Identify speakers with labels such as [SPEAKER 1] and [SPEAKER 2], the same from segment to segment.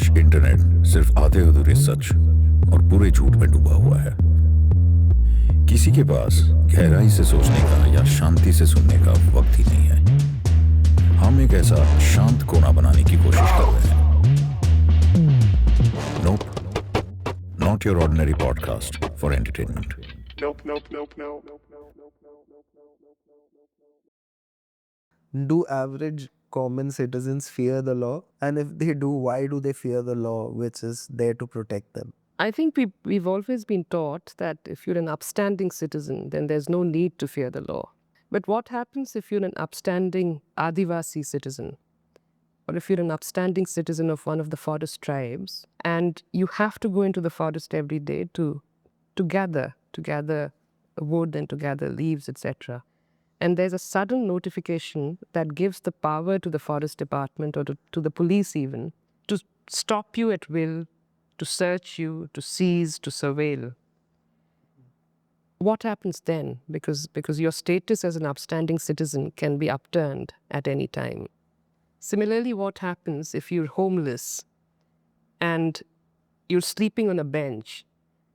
[SPEAKER 1] आज इंटरनेट सिर्फ आधे अधूरे सच और पूरे झूठ में डूबा हुआ है। किसी के पास गहराई से सोचने का या शांति से सुनने का वक्त ही नहीं है। हम एक ऐसा शांत कोना बनाने की कोशिश कर रहे हैं। Nope, not your ordinary podcast for entertainment.
[SPEAKER 2] Nope.
[SPEAKER 3] Do average common citizens fear the law? And if they do, why do they fear the law which is there to protect them?
[SPEAKER 2] I think we've always been taught that if you're an upstanding citizen, then there's no need to fear the law. But what happens if you're an upstanding Adivasi citizen? Or if you're an upstanding citizen of one of the forest tribes, and you have to go into the forest every day to gather wood and to gather leaves, etc. And there's a sudden notification that gives the power to the forest department or to the police even to stop you at will, to search you, to seize, to surveil. What happens then? Because your status as an upstanding citizen can be upturned at any time. Similarly, what happens if you're homeless and you're sleeping on a bench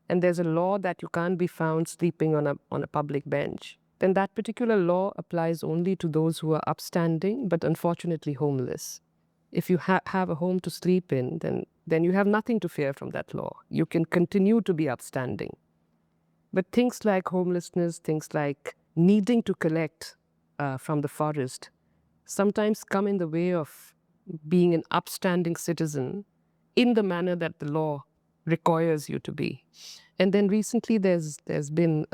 [SPEAKER 2] and there's a law that you can't be found sleeping on a public bench? Then that particular law applies only to those who are upstanding but unfortunately homeless. If you have a home to sleep in, then you have nothing to fear from that law. You can continue to be upstanding. But things like homelessness, things like needing to collect from the forest, sometimes come in the way of being an upstanding citizen in the manner that the law requires you to be. And then recently there's been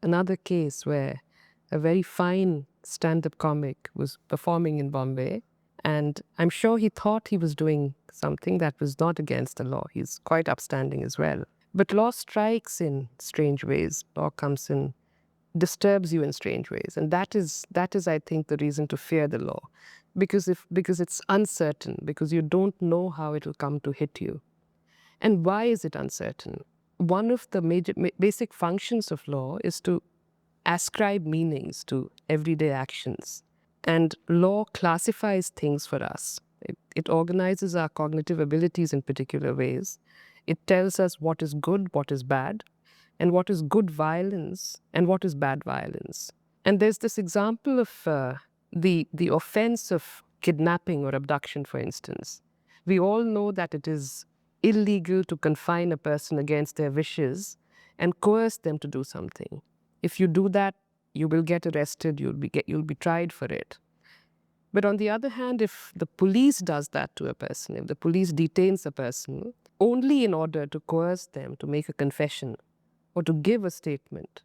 [SPEAKER 2] another case where a very fine stand-up comic was performing in Bombay, and I'm sure he thought he was doing something that was not against the law. He's quite upstanding as well. But law strikes in strange ways. Law comes in, disturbs you in strange ways. And that is, I think, the reason to fear the law. Because it's uncertain, because you don't know how it will come to hit you. And why is it uncertain? One of the basic functions of law is to ascribe meanings to everyday actions. And law classifies things for us. It organizes our cognitive abilities in particular ways. It tells us what is good, what is bad, and what is good violence, and what is bad violence. And there's this example of the offense of kidnapping or abduction, for instance. We all know that it is illegal to confine a person against their wishes and coerce them to do something. If you do that, you will get arrested, you'll be tried for it. But on the other hand, if the police does that to a person, if the police detains a person only in order to coerce them to make a confession or to give a statement,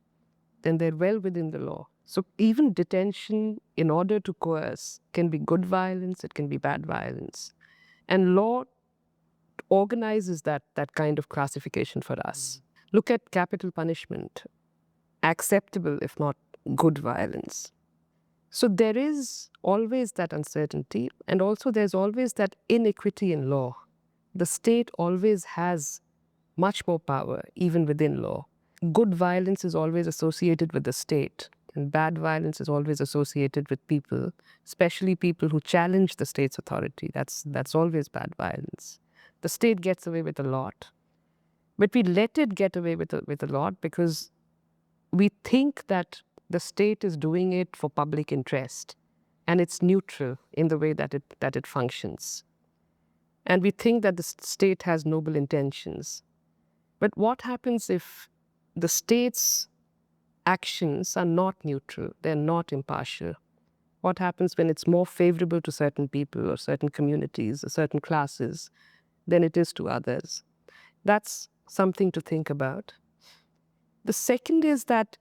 [SPEAKER 2] then they're well within the law. So even detention in order to coerce can be good violence, it can be bad violence. And law organizes that kind of classification for us. Look at capital punishment, acceptable if not good violence. So there is always that uncertainty, and also there's always that inequity in law. The state always has much more power, even within law. Good violence is always associated with the state, and bad violence is always associated with people, especially people who challenge the state's authority. That's always bad violence. The state gets away with a lot, but we let it get away with a lot because we think that the state is doing it for public interest, and it's neutral in the way that it functions. And we think that the state has noble intentions. But what happens if the state's actions are not neutral, they're not impartial? What happens when it's more favorable to certain people or certain communities or certain classes than it is to others? That's something to think about. The second is that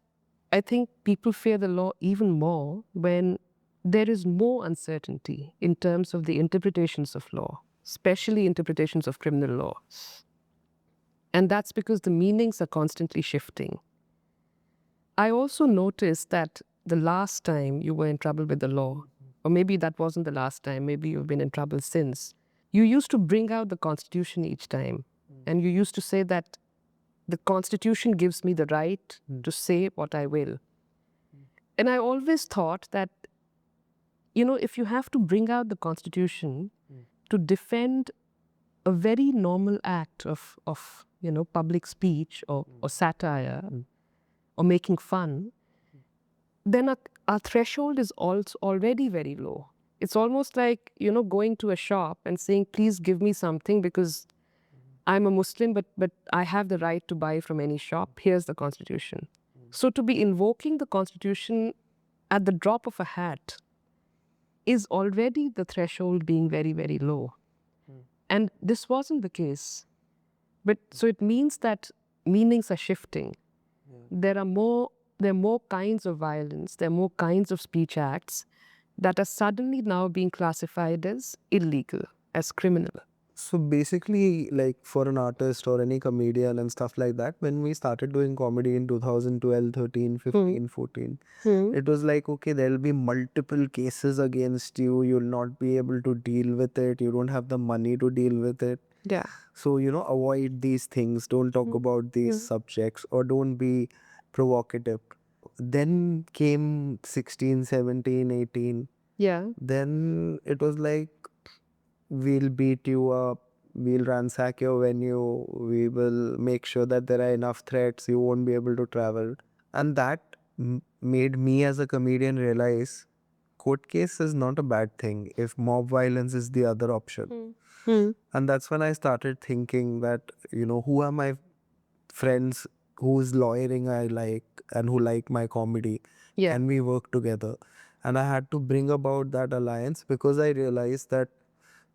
[SPEAKER 2] I think people fear the law even more when there is more uncertainty in terms of the interpretations of law, especially interpretations of criminal law. And that's because the meanings are constantly shifting. I also noticed that the last time you were in trouble with the law, or maybe that wasn't the last time, maybe you've been in trouble since, you used to bring out the Constitution each time. And you used to say that the Constitution gives me the right to say what I will. And I always thought that, if you have to bring out the Constitution to defend a very normal act of public speech or satire or making fun, then our threshold is also already very low. It's almost like, going to a shop and saying, please give me something because I'm a Muslim, but I have the right to buy from any shop. Here's the Constitution. So to be invoking the Constitution at the drop of a hat is already the threshold being very, very low. And this wasn't the case. But so it means that meanings are shifting. There are more kinds of violence, there are more kinds of speech acts that are suddenly now being classified as illegal, as criminal.
[SPEAKER 3] So basically, like for an artist or any comedian and stuff like that, when we started doing comedy in 2012, 13, 15, 14, it was like, okay, there'll be multiple cases against you. You'll not be able to deal with it. You don't have the money to deal with it.
[SPEAKER 2] Yeah.
[SPEAKER 3] So, avoid these things. Don't talk about these subjects or don't be provocative. Then came 16, 17, 18.
[SPEAKER 2] Yeah.
[SPEAKER 3] Then it was like, we'll beat you up, we'll ransack your venue, we will make sure that there are enough threats, you won't be able to travel. And that made me as a comedian realize court case is not a bad thing if mob violence is the other option. And that's when I started thinking that, who are my friends whose lawyering I like and who like my comedy?
[SPEAKER 2] Yeah.
[SPEAKER 3] Can we work together? And I had to bring about that alliance because I realized that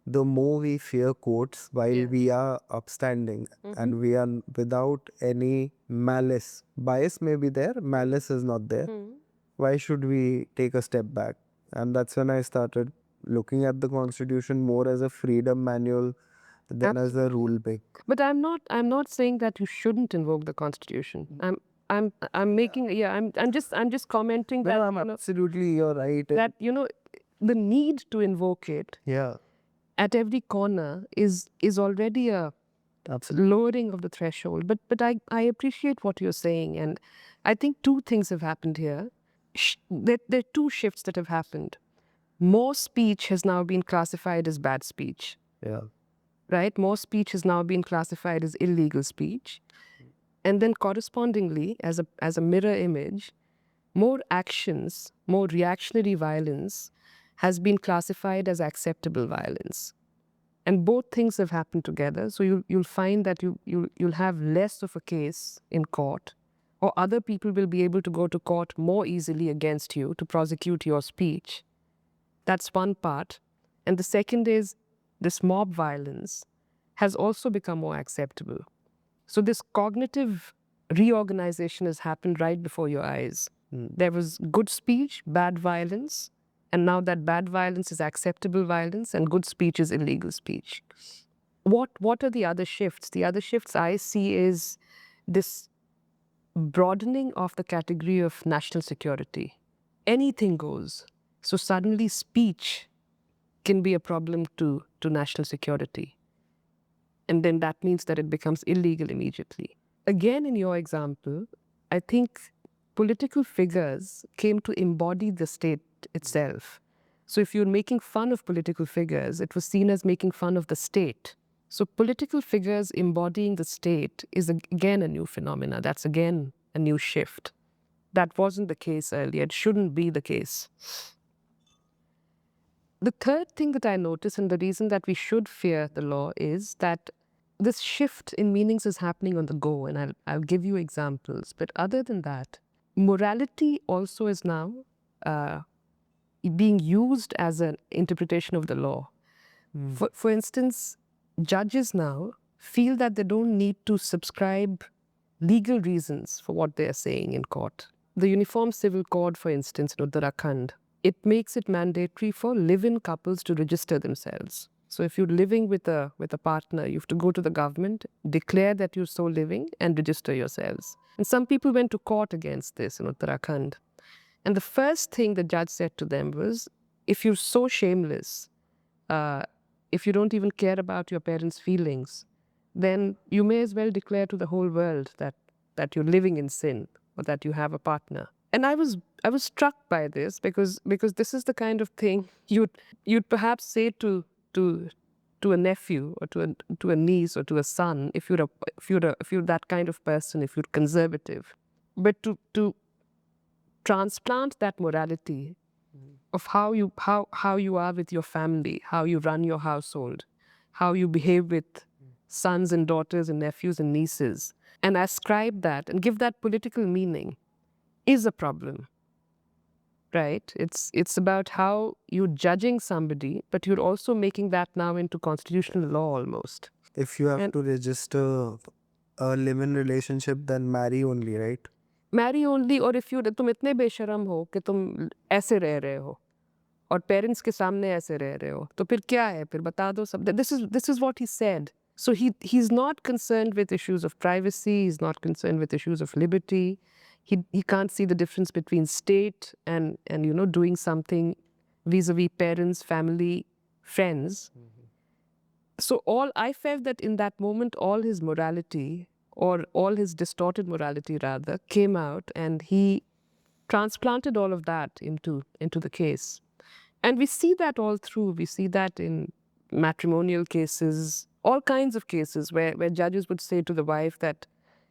[SPEAKER 3] the more we fear courts while we are upstanding and we are without any malice, bias may be there, malice is not there. Why should we take a step back? And that's when I started looking at the Constitution more as a freedom manual than as a rule book.
[SPEAKER 2] But I'm not saying that you shouldn't invoke the Constitution. I'm making I'm just commenting that
[SPEAKER 3] Absolutely, you're right.
[SPEAKER 2] that the need to invoke it at every corner is already a lowering of the threshold. But I appreciate what you're saying, and I think two things have happened here. There are two shifts that have happened. More speech has now been classified as bad speech.
[SPEAKER 3] Yeah.
[SPEAKER 2] Right? More speech has now been classified as illegal speech. And then correspondingly, as a mirror image, more actions, more reactionary violence has been classified as acceptable violence. And both things have happened together. So you'll find that you'll have less of a case in court, or other people will be able to go to court more easily against you to prosecute your speech. That's one part. And the second is this mob violence has also become more acceptable. So this cognitive reorganization has happened right before your eyes. There was good speech, bad violence, and now that bad violence is acceptable violence and good speech is illegal speech. What are the other shifts? The other shifts I see is this broadening of the category of national security. Anything goes. So suddenly speech can be a problem to national security. And then that means that it becomes illegal immediately. Again, in your example, I think political figures came to embody the state itself. So if you're making fun of political figures, it was seen as making fun of the state. So political figures embodying the state is again a new phenomena. That's again a new shift. That wasn't the case earlier. It shouldn't be the case. The third thing that I notice, and the reason that we should fear the law, is that this shift in meanings is happening on the go, and I'll give you examples. But other than that, morality also is now being used as an interpretation of the law. For instance, judges now feel that they don't need to subscribe legal reasons for what they are saying in court. The Uniform Civil Code, for instance, in Uttarakhand, it makes it mandatory for live-in couples to register themselves. So if you're living with a partner, you have to go to the government, declare that you're so living, and register yourselves. And some people went to court against this in Uttarakhand. And the first thing the judge said to them was, if you're so shameless, if you don't even care about your parents' feelings, then you may as well declare to the whole world that you're living in sin or that you have a partner. And I was struck by this because this is the kind of thing you'd perhaps say to to a nephew or to a niece or to a son, if you're that kind of person, if you're conservative. But to transplant that morality of how you are with your family, how you run your household, how you behave with sons and daughters and nephews and nieces, and ascribe that and give that political meaning is a problem. Right? It's about how you're judging somebody, but you're also making that now into constitutional law almost.
[SPEAKER 3] If you have
[SPEAKER 2] And
[SPEAKER 3] to register a live-in relationship, then marry only, right?
[SPEAKER 2] marry only, और if तुम इतने बेशरम हो कि तुम ऐसे रह रहे हो और पेरेंट्स के सामने ऐसे रह रहे हो, तो फिर क्या है? फिर बता दो सब. This is what he said. So he's not concerned with issues of privacy. He's not concerned with issues of liberty. He can't see the difference between state and doing something vis-a-vis parents, family, friends. So I felt that in that moment, all his morality, or all his distorted morality rather, came out, and he transplanted all of that into the case. And we see that all through. We see that in matrimonial cases, all kinds of cases where judges would say to the wife that,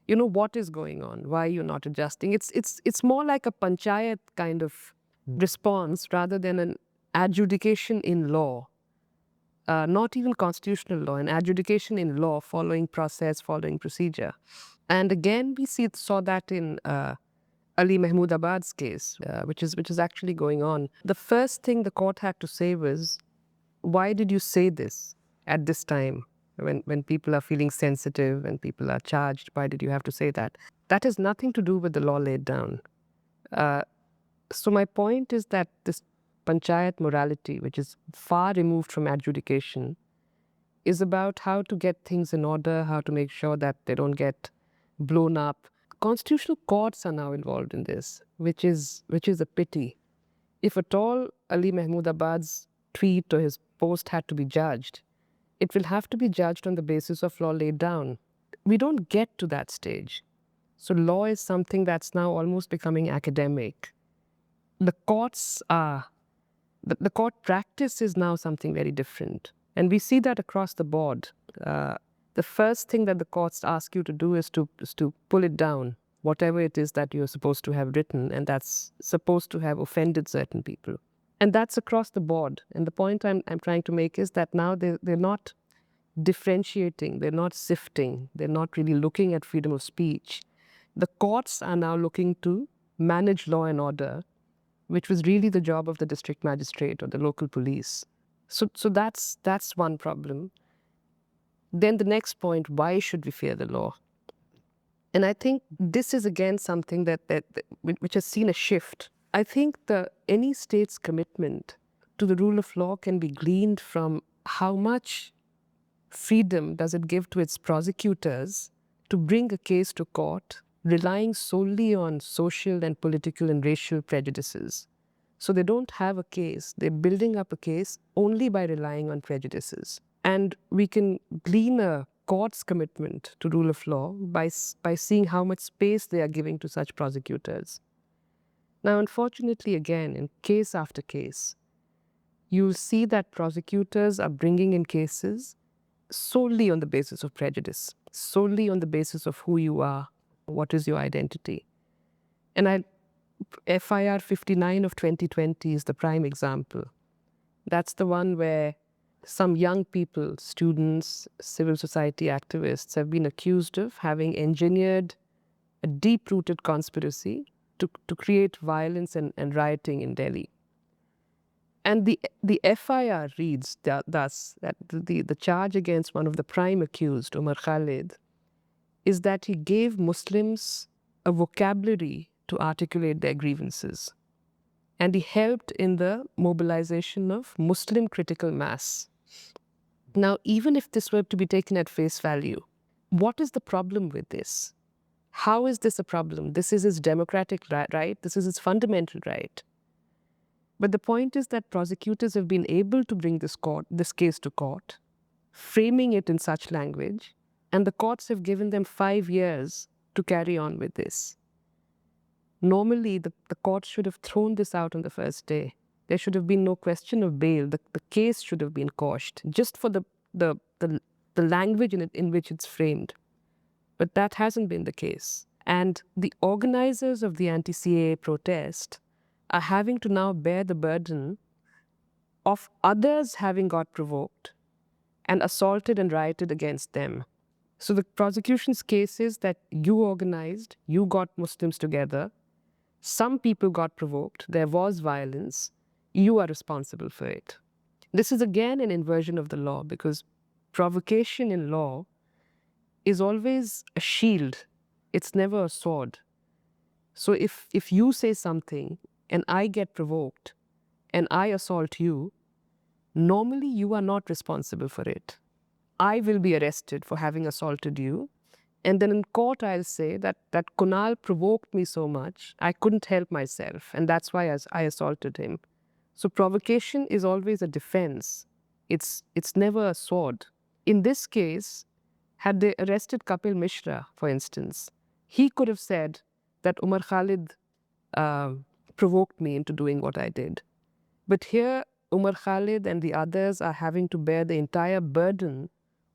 [SPEAKER 2] what is going on? Why you're not adjusting? It's more like a panchayat kind of response rather than an adjudication in law. Not even constitutional law, an adjudication in law, following process, following procedure. And again, we saw that in Ali Mahmoodabad's case, which is actually going on. The first thing the court had to say was, why did you say this at this time? When people are feeling sensitive, when people are charged, why did you have to say that? That has nothing to do with the law laid down. So my point is that this panchayat morality, which is far removed from adjudication, is about how to get things in order, how to make sure that they don't get blown up. Constitutional courts are now involved in this, which is a pity. If at all Ali Mahmoodabad's tweet or his post had to be judged, it will have to be judged on the basis of law laid down. We don't get to that stage. So law is something that's now almost becoming academic. The courts are, the court practice is now something very different. And we see that across the board. The first thing that the courts ask you to do is to pull it down, whatever it is that you're supposed to have written, and that's supposed to have offended certain people. And that's across the board. And the point I'm trying to make is that now they're not differentiating, they're not sifting, they're not really looking at freedom of speech. The courts are now looking to manage law and order, which was really the job of the district magistrate or the local police. So that's one problem. Then the next point, why should we fear the law? And I think this is again something which has seen a shift. I think any state's commitment to the rule of law can be gleaned from how much freedom does it give to its prosecutors to bring a case to court relying solely on social and political and racial prejudices. So they don't have a case. They're building up a case only by relying on prejudices. And we can glean a court's commitment to rule of law by seeing how much space they are giving to such prosecutors. Now, unfortunately, again, in case after case, you'll see that prosecutors are bringing in cases solely on the basis of prejudice, solely on the basis of who you are, what is your identity. And FIR 59 of 2020 is the prime example. That's the one where some young people, students, civil society activists, have been accused of having engineered a deep-rooted conspiracy to create violence and rioting in Delhi. And the FIR reads thus that the charge against one of the prime accused, Umar Khalid, is that he gave Muslims a vocabulary to articulate their grievances. And he helped in the mobilization of Muslim critical mass. Now, even if this were to be taken at face value, what is the problem with this? How is this a problem? This is his democratic right. This is his fundamental right. But the point is that prosecutors have been able to bring this case to court, framing it in such language, and the courts have given them 5 years to carry on with this. Normally, the court should have thrown this out on the first day. There should have been no question of bail. The case should have been quashed just for the the language in which it's framed. But that hasn't been the case. And the organizers of the anti-CAA protest are having to now bear the burden of others having got provoked and assaulted and rioted against them. So the prosecution's case is that you organized, you got Muslims together, some people got provoked, there was violence, you are responsible for it. This is again an inversion of the law, because provocation in law is always a shield. It's never a sword. So if you say something and I get provoked and I assault you, normally you are not responsible for it. I will be arrested for having assaulted you. And then in court, I'll say that Kunal provoked me so much, I couldn't help myself. And that's why I assaulted him. So provocation is always a defense. It's never a sword. In this case, had they arrested Kapil Mishra, for instance, he could have said that Umar Khalid provoked me into doing what I did. But here, Umar Khalid and the others are having to bear the entire burden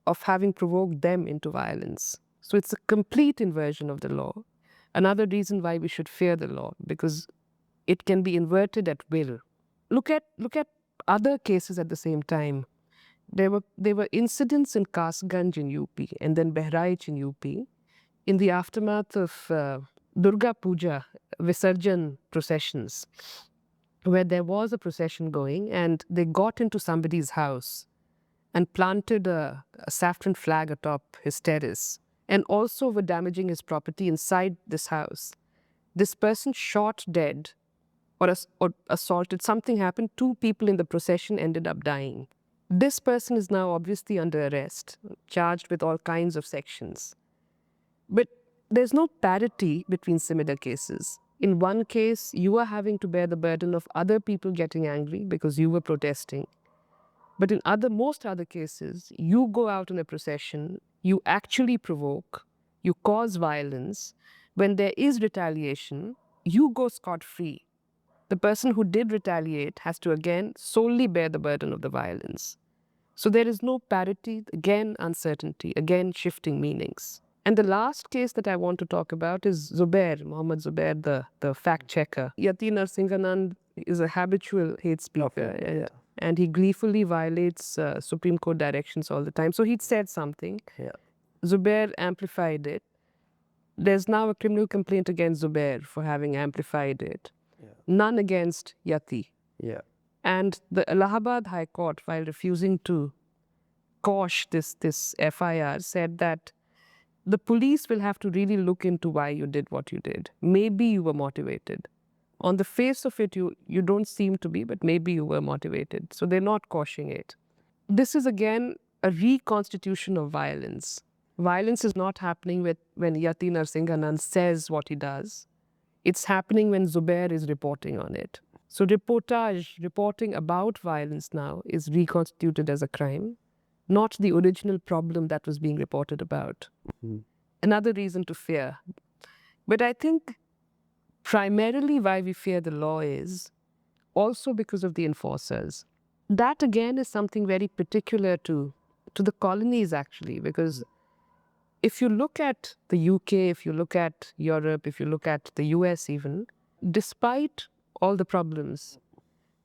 [SPEAKER 2] of having provoked them into violence. So it's a complete inversion of the law. Another reason why we should fear the law, because it can be inverted at will. Look at other cases at the same time. There were incidents in Kasganj in UP and then Bahraich in UP in the aftermath of Durga Puja Visarjan processions, where there was a procession going and they got into somebody's house and planted a saffron flag atop his terrace, and also were damaging his property inside this house. This person shot dead or assaulted. Something happened. 2 people in the procession ended up dying. This person is now obviously under arrest, charged with all kinds of sections. But there's no parity between similar cases. In one case, you are having to bear the burden of other people getting angry because you were protesting. But in most other cases, you go out in a procession, you actually provoke, you cause violence. When there is retaliation, you go scot-free. The person who did retaliate has to again solely bear the burden of the violence. So there is no parity, again uncertainty, again shifting meanings. And the last case that I want to talk about is Zubair, Muhammad Zubair, the fact checker. Yati Narsinganand is a habitual hate speaker. And he gleefully violates Supreme Court directions all the time. So he'd said something.
[SPEAKER 3] Yeah.
[SPEAKER 2] Zubair amplified it. There's now a criminal complaint against Zubair for having amplified it.
[SPEAKER 3] Yeah.
[SPEAKER 2] None against Yati.
[SPEAKER 3] Yeah.
[SPEAKER 2] And the Allahabad High Court, while refusing to quash this FIR, said that the police will have to really look into why you did what you did. Maybe you were motivated. On the face of it, you don't seem to be, but maybe you were motivated. So they're not quashing it. This is again a reconstitution of violence. Violence is not happening when Yati Narsinganand says what he does. It's happening when Zubair is reporting on it. So reporting about violence now is reconstituted as a crime, not the original problem that was being reported about. Mm-hmm. Another reason to fear. But I think primarily why we fear the law is also because of the enforcers. That again is something very particular to the colonies actually, because if you look at the UK, if you look at Europe, if you look at the US even, despite all the problems,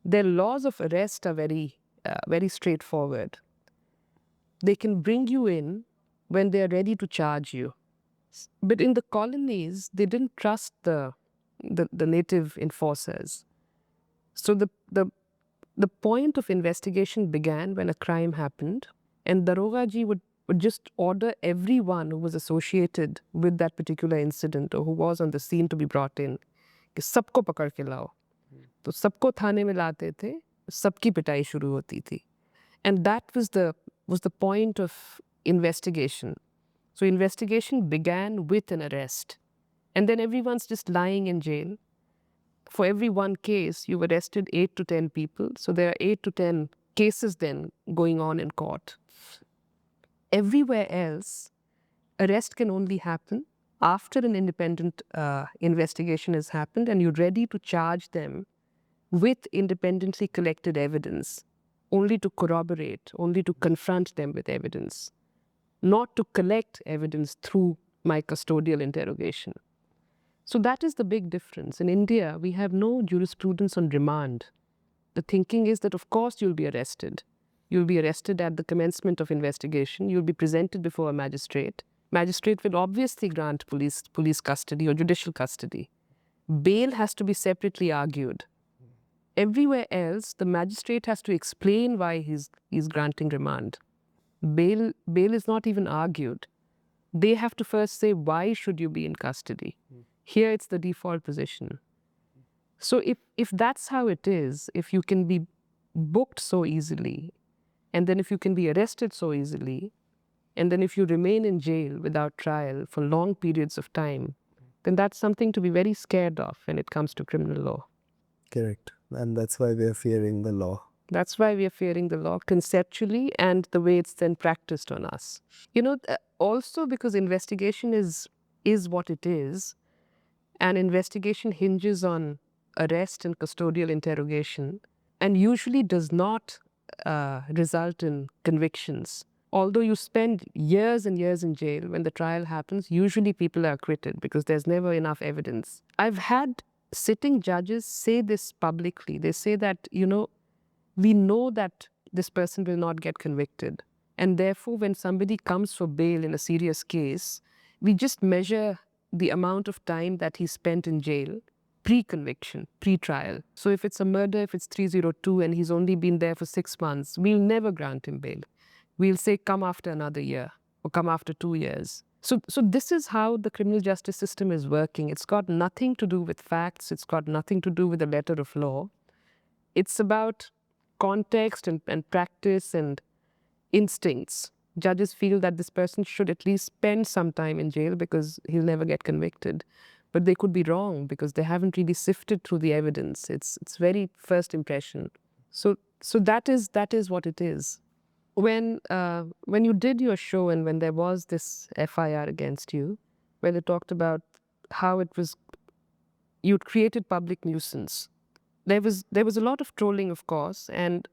[SPEAKER 2] their laws of arrest are very straightforward. They can bring you in when they are ready to charge you. But in the colonies, they didn't trust the native enforcers. So the point of investigation began when a crime happened, and Daroga ji would just order everyone who was associated with that particular incident or who was on the scene to be brought in. कि सबको पकड़ के लाओ. तो सबको थाने में लाते थे, सबकी पिटाई शुरू होती थी. And that was the point of investigation. So investigation began with an arrest. And then everyone's just lying in jail. For every one case, you've arrested 8 to 10 people. So there are 8 to 10 cases then going on in court. Everywhere else, arrest can only happen after an independent investigation has happened and you're ready to charge them with independently collected evidence only to corroborate, only to confront them with evidence, not to collect evidence through my custodial interrogation. So that is the big difference. In India, we have no jurisprudence on remand. The thinking is that, of course, you'll be arrested. You'll be arrested at the commencement of investigation. You'll be presented before a magistrate. Magistrate will obviously grant police custody or judicial custody. Bail has to be separately argued. Everywhere else, the magistrate has to explain why he's granting remand. Bail is not even argued. They have to first say, why should you be in custody? Here it's the default position. So if that's how it is, if you can be booked so easily, and then if you can be arrested so easily, and then if you remain in jail without trial for long periods of time, then that's something to be very scared of when it comes to criminal law.
[SPEAKER 3] Correct. And that's why we're fearing the law.
[SPEAKER 2] That's why we are fearing the law conceptually and the way it's then practiced on us. You know, also because investigation is what it is, and investigation hinges on arrest and custodial interrogation, and usually does not result in convictions. Although you spend years and years in jail, when the trial happens, usually people are acquitted because there's never enough evidence. I've had sitting judges say this publicly. They say that, you know, we know that this person will not get convicted. And therefore, when somebody comes for bail in a serious case, we just measure the amount of time that he spent in jail pre-conviction, pre-trial. So if it's a murder, if it's 302 and he's only been there for 6 months, we'll never grant him bail. We'll say, come after another year or come after 2 years. So this is how the criminal justice system is working. It's got nothing to do with facts. It's got nothing to do with the letter of law. It's about context and practice and instincts. Judges feel that this person should at least spend some time in jail because he'll never get convicted. But they could be wrong because they haven't really sifted through the evidence. It's very first impression. So that is what it is. When you did your show and when there was this FIR against you, where they talked about how you'd created public nuisance, there was a lot of trolling, of course, and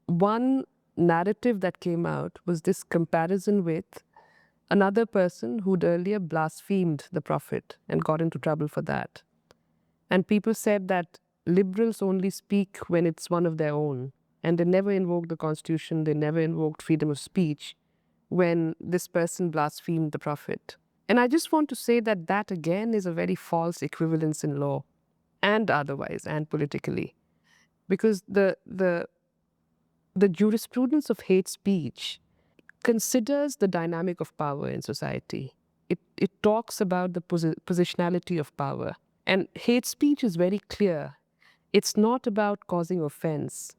[SPEAKER 2] one narrative that came out was this comparison with another person who'd earlier blasphemed the Prophet and got into trouble for that. And people said that liberals only speak when it's one of their own, and they never invoked the Constitution, they never invoked freedom of speech when this person blasphemed the Prophet. And I just want to say that that again is a very false equivalence in law and otherwise and politically. Because the jurisprudence of hate speech considers the dynamic of power in society. It talks about the positionality of power. And hate speech is very clear. It's not about causing offense.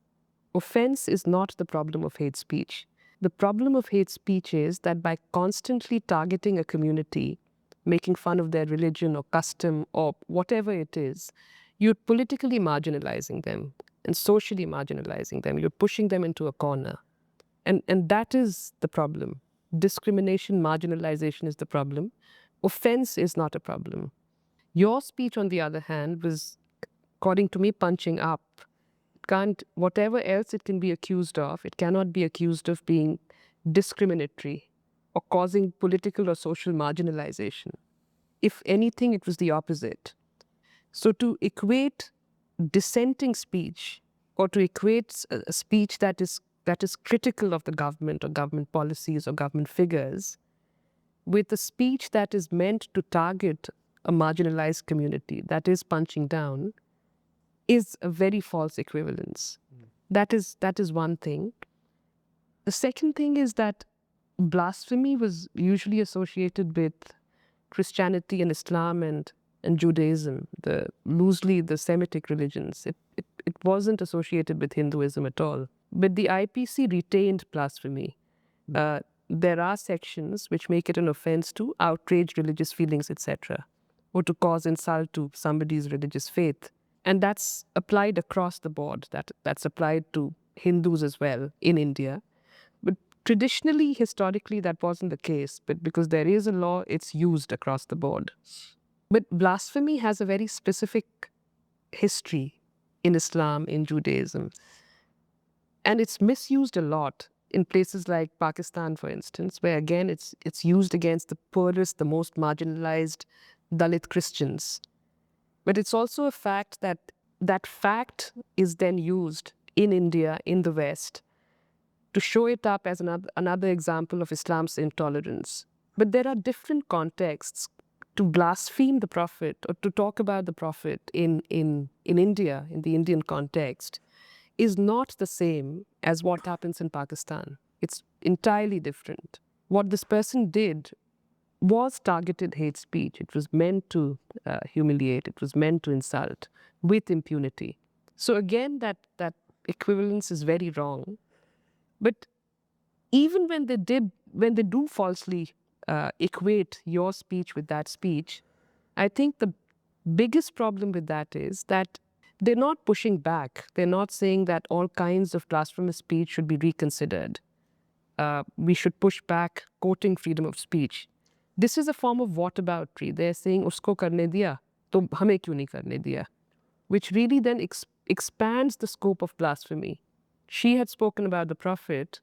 [SPEAKER 2] Offense is not the problem of hate speech. The problem of hate speech is that by constantly targeting a community, making fun of their religion or custom or whatever it is, you're politically marginalizing them and socially marginalizing them. You're pushing them into a corner. And that is the problem. Discrimination, marginalization is the problem. Offense is not a problem. Your speech, on the other hand, was, according to me, punching up. Whatever else it can be accused of, it cannot be accused of being discriminatory or causing political or social marginalization. If anything, it was the opposite. So to equate dissenting speech or to equate a speech that is critical of the government or government policies or government figures with a speech that is meant to target a marginalized community, that is punching down, is a very false equivalence. That is one thing. The second thing is that blasphemy was usually associated with Christianity and Islam and Judaism, loosely the Semitic religions. It wasn't associated with Hinduism at all. But the IPC retained blasphemy. There are sections which make it an offense to outrage religious feelings, etc., or to cause insult to somebody's religious faith. And that's applied across the board. That's applied to Hindus as well in India. But traditionally, historically, that wasn't the case. But because there is a law, it's used across the board. But blasphemy has a very specific history in Islam, in Judaism. And it's misused a lot in places like Pakistan, for instance, where again it's used against the poorest, the most marginalized Dalit Christians. But it's also a fact that that fact is then used in India, in the West, to show it up as another example of Islam's intolerance. But there are different contexts. To blaspheme the Prophet or to talk about the Prophet in India, in the Indian context, is not the same as what happens in Pakistan. It's entirely different. What this person did was targeted hate speech. It was meant to humiliate. It was meant to insult with impunity. So again, that equivalence is very wrong. But even when they do falsely equate your speech with that speech, I think the biggest problem with that is that they're not pushing back. They're not saying that all kinds of blasphemous speech should be reconsidered. We should push back quoting freedom of speech. This is a form of whataboutery. They're saying, usko karne diya, to hame kyun nahi karne diya? Which really then expands the scope of blasphemy. She had spoken about the Prophet.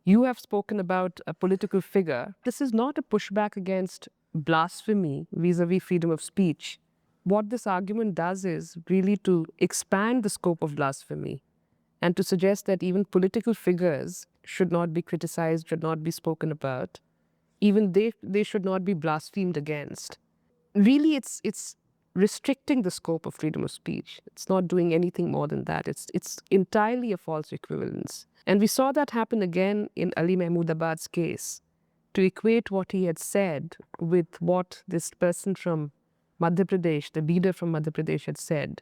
[SPEAKER 2] You have spoken about a political figure. This is not a pushback against blasphemy vis-a-vis freedom of speech. What this argument does is really to expand the scope of blasphemy and to suggest that even political figures should not be criticized, should not be spoken about. Even they should not be blasphemed against. Really, it's restricting the scope of freedom of speech. It's not doing anything more than that. It's entirely a false equivalence. And we saw that happen again in Ali Mahmoodabad's case. To equate what he had said with what this person from Madhya Pradesh, the leader from Madhya Pradesh, had said,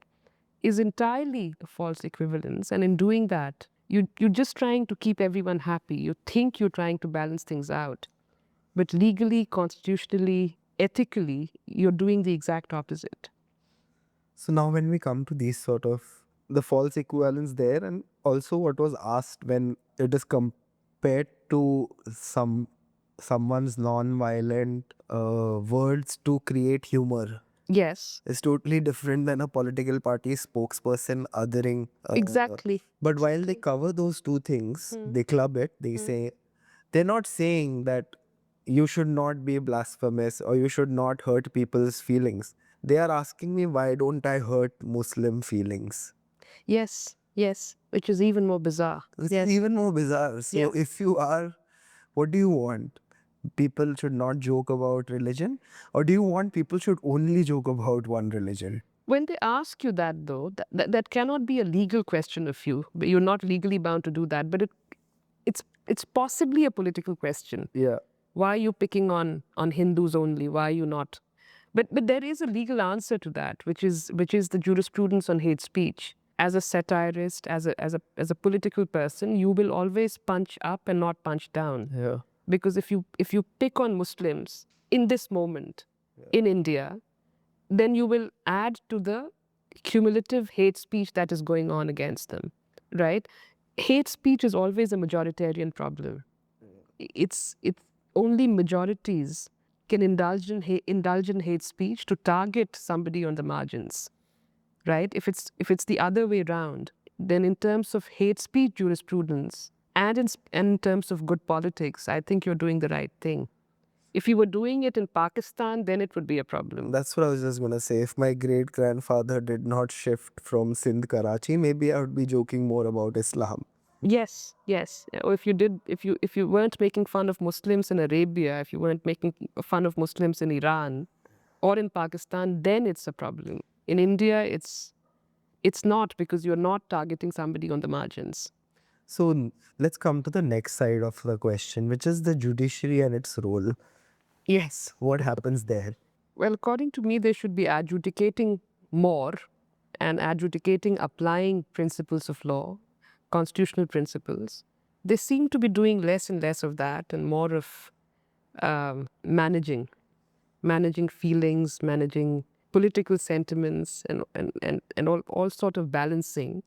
[SPEAKER 2] is entirely a false equivalence. And in doing that, you're just trying to keep everyone happy. You think you're trying to balance things out. But legally, constitutionally, ethically, you're doing the exact opposite.
[SPEAKER 3] So now when we come to these sort of the false equivalence there, and also what was asked when it is compared to someone's non-violent words to create humor,
[SPEAKER 2] Yes,
[SPEAKER 3] is totally different than a political party spokesperson othering.
[SPEAKER 2] exactly.
[SPEAKER 3] But while they cover those two things, they club it. They say they're not saying that you should not be blasphemous or you should not hurt people's feelings. They are asking me, why don't I hurt Muslim feelings?
[SPEAKER 2] Yes, yes, which is even more bizarre.
[SPEAKER 3] It's
[SPEAKER 2] Yes.
[SPEAKER 3] even more bizarre. So
[SPEAKER 2] Yes.
[SPEAKER 3] if you are, what do you want? People should not joke about religion? Or do you want people should only joke about one religion?
[SPEAKER 2] When they ask you that, though, that cannot be a legal question of you. You're not legally bound to do that, but it's possibly a political question.
[SPEAKER 3] Yeah.
[SPEAKER 2] Why are you picking on Hindus only? Why are you not? But there is a legal answer to that, which is the jurisprudence on hate speech. As a satirist, as a political person, you will always punch up and not punch down.
[SPEAKER 3] Yeah.
[SPEAKER 2] Because if you pick on Muslims in this moment in India, then you will add to the cumulative hate speech that is going on against them, right? Hate speech is always a majoritarian problem. It's only majorities can indulge in hate speech to target somebody on the margins, right? If it's the other way around, then in terms of hate speech jurisprudence and in terms of good politics, I think you're doing the right thing. If you were doing it in Pakistan, then it would be a problem.
[SPEAKER 3] That's what I was just going to say. If my great grandfather did not shift from Sindh, Karachi, maybe I would be joking more about Islam.
[SPEAKER 2] Yes, yes. Or if you weren't making fun of Muslims in Arabia, if you weren't making fun of Muslims in Iran or in Pakistan, then it's a problem. In India, it's not, because you're not targeting somebody on the margins.
[SPEAKER 3] So let's come to the next side of the question, which is the judiciary and its role.
[SPEAKER 2] Yes.
[SPEAKER 3] What happens there?
[SPEAKER 2] Well, according to me, they should be adjudicating more and adjudicating applying principles of law, constitutional principles. They seem to be doing less and less of that and more of managing feelings, managing political sentiments, and all sort of balancing,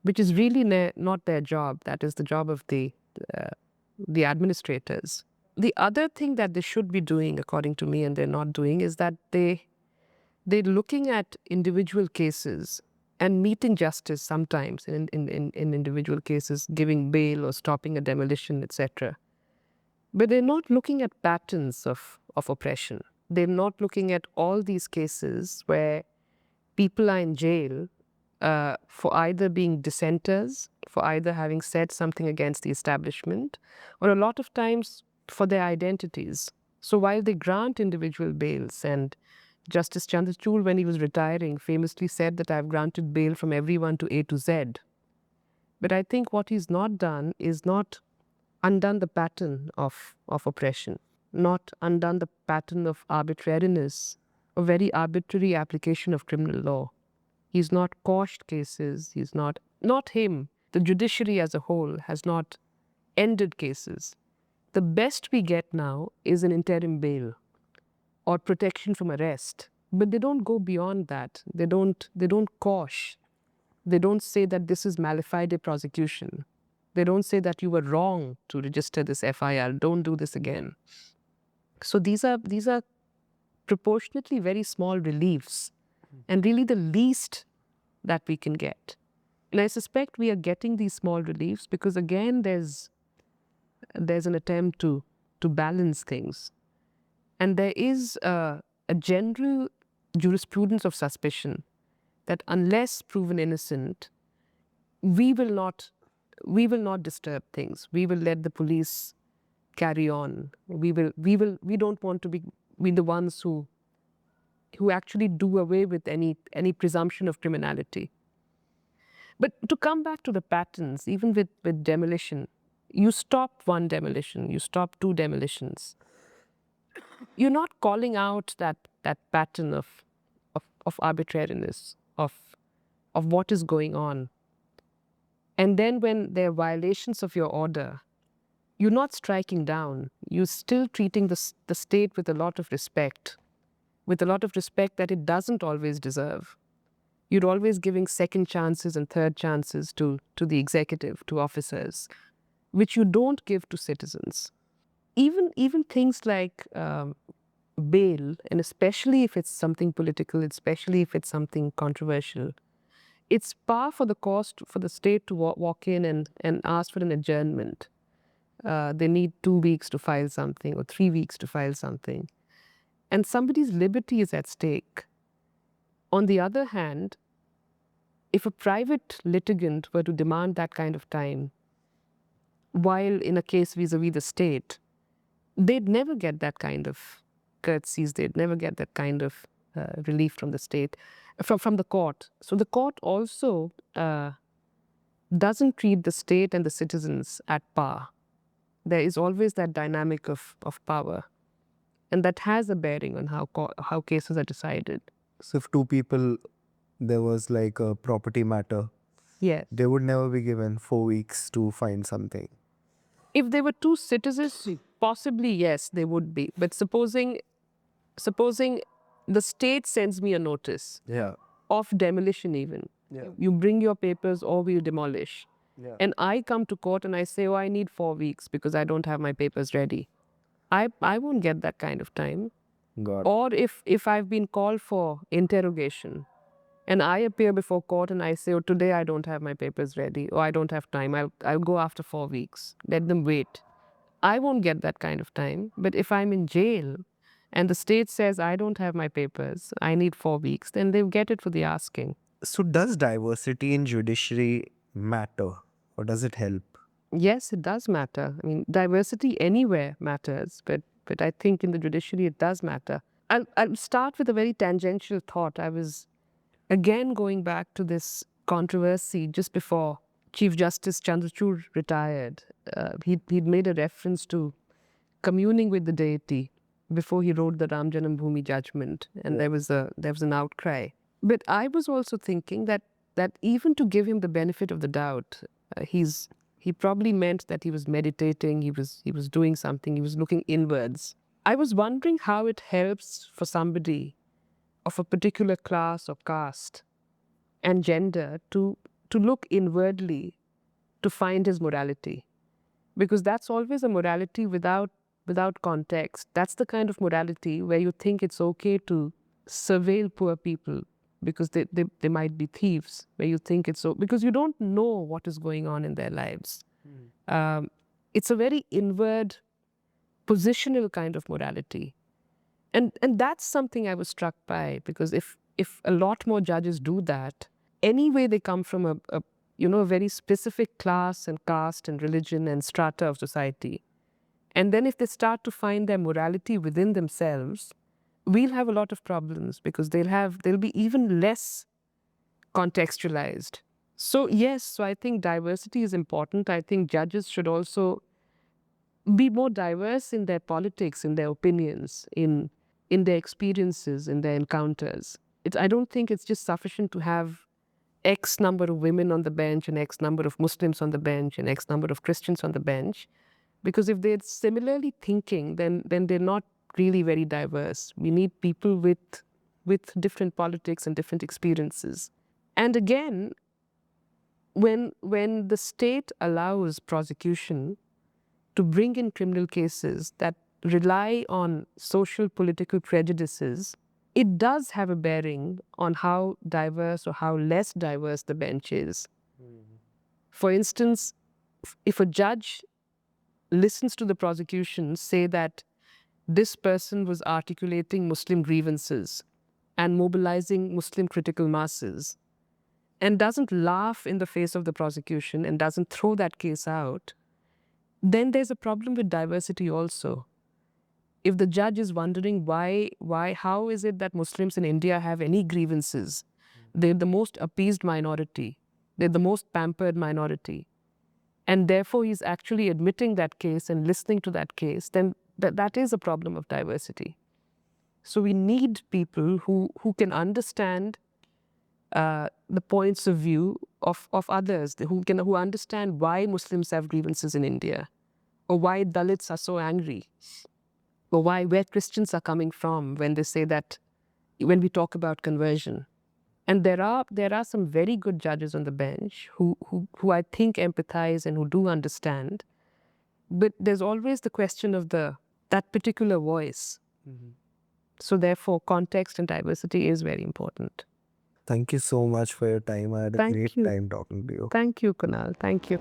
[SPEAKER 2] which is really not their job. That is the job of the administrators. The other thing that they should be doing, according to me, and they're not doing, is that they're looking at individual cases and meeting justice sometimes in individual cases, giving bail or stopping a demolition, etc. But they're not looking at patterns of oppression. They're not looking at all these cases where people are in jail for either being dissenters, for either having said something against the establishment, or a lot of times for their identities. So while they grant individual bails, and Justice Chandrachud, when he was retiring, famously said that I've granted bail from everyone to A to Z. But I think what he's not done is not undone the pattern of oppression, not undone the pattern of arbitrariness, a very arbitrary application of criminal law. He's not quashed cases. He's not him. The judiciary as a whole has not ended cases. The best we get now is an interim bail or protection from arrest. But they don't go beyond that. They don't quash. They don't say that this is malafide prosecution. They don't say that you were wrong to register this FIR. Don't do this again. So these are proportionately very small reliefs, and really the least that we can get. And I suspect we are getting these small reliefs because, again, there's an attempt to balance things. And there is a general jurisprudence of suspicion that unless proven innocent, we will not disturb things. We will let the police carry on. We don't want to be the ones who actually do away with any presumption of criminality. But to come back to the patterns, even with demolition, you stop one demolition, you stop two demolitions. You're not calling out that pattern of arbitrariness, of what is going on. And then when there are violations of your order, you're not striking down. You're still treating the state with a lot of respect that it doesn't always deserve. You're always giving second chances and third chances to the executive, to officers, which you don't give to citizens. Even things like bail, and especially if it's something political, especially if it's something controversial, it's par for the cost for the state to walk in and ask for an adjournment. They need 2 weeks to file something or 3 weeks to file something. And somebody's liberty is at stake. On the other hand, if a private litigant were to demand that kind of time, while in a case vis-a-vis the state, they'd never get that kind of courtesies, they'd never get that kind of relief from the state, from the court. So the court also doesn't treat the state and the citizens at par. There is always that dynamic of power. And that has a bearing on how cases are decided.
[SPEAKER 3] So if two people, there was like a property matter,
[SPEAKER 2] Yes.
[SPEAKER 3] they would never be given 4 weeks to find something.
[SPEAKER 2] If they were two citizens, possibly yes, they would be. But supposing the state sends me a notice of demolition even.
[SPEAKER 3] Yeah.
[SPEAKER 2] You bring your papers or we'll demolish.
[SPEAKER 3] Yeah.
[SPEAKER 2] And I come to court and I say, oh, I need 4 weeks because I don't have my papers ready. I won't get that kind of time.
[SPEAKER 3] God.
[SPEAKER 2] Or if I've been called for interrogation and I appear before court and I say, oh, today I don't have my papers ready or I don't have time, I'll go after 4 weeks. Let them wait. I won't get that kind of time. But if I'm in jail and the state says I don't have my papers, I need 4 weeks, then they'll get it for the asking.
[SPEAKER 3] So does diversity in judiciary matter, or does it help?
[SPEAKER 2] Yes, it does matter. I mean, diversity anywhere matters, but I think in the judiciary it does matter. I'll start with a very tangential thought. I was again going back to this controversy just before Chief Justice Chandrachud retired. He'd made a reference to communing with the deity before he wrote the Ram Janambhoomi judgment, and there was an outcry. But I was also thinking that even to give him the benefit of the doubt, he probably meant that he was meditating, he was doing something, he was looking inwards. I was wondering how it helps for somebody of a particular class or caste and gender to look inwardly to find his morality. Because that's always a morality without context. That's the kind of morality where you think it's okay to surveil poor people because they might be thieves, where you think it's so, because you don't know what is going on in their lives. It's a very inward, positional kind of morality. And that's something I was struck by, because if a lot more judges do that, anyway they come from a very specific class and caste and religion and strata of society. And then if they start to find their morality within themselves, we'll have a lot of problems, because they'll be even less contextualized. So yes, so I think diversity is important. I think judges should also be more diverse in their politics, in their opinions, in their experiences, in their encounters. I don't think it's just sufficient to have X number of women on the bench and X number of Muslims on the bench and X number of Christians on the bench, because if they're similarly thinking, then they're not really very diverse. We need people with different politics and different experiences. And again, when the state allows prosecution to bring in criminal cases that rely on social political prejudices, it does have a bearing on how diverse or how less diverse the bench is. For instance, if a judge listens to the prosecution say that this person was articulating Muslim grievances and mobilizing Muslim critical masses, and doesn't laugh in the face of the prosecution and doesn't throw that case out, then there's a problem with diversity also. If the judge is wondering how is it that Muslims in India have any grievances? They're the most appeased minority. They're the most pampered minority. And therefore he's actually admitting that case and listening to that case, then that is a problem of diversity. So we need people who can understand the points of view of others, who understand why Muslims have grievances in India, or why Dalits are so angry, or where Christians are coming from when they say that, when we talk about conversion. And there are some very good judges on the bench who I think empathize and who do understand. But there's always the question of that particular voice. So therefore, context and diversity is very important.
[SPEAKER 3] Thank you so much for your time. I had a
[SPEAKER 2] Thank
[SPEAKER 3] great
[SPEAKER 2] you.
[SPEAKER 3] time talking to you.
[SPEAKER 2] Thank you, Kunal. Thank you.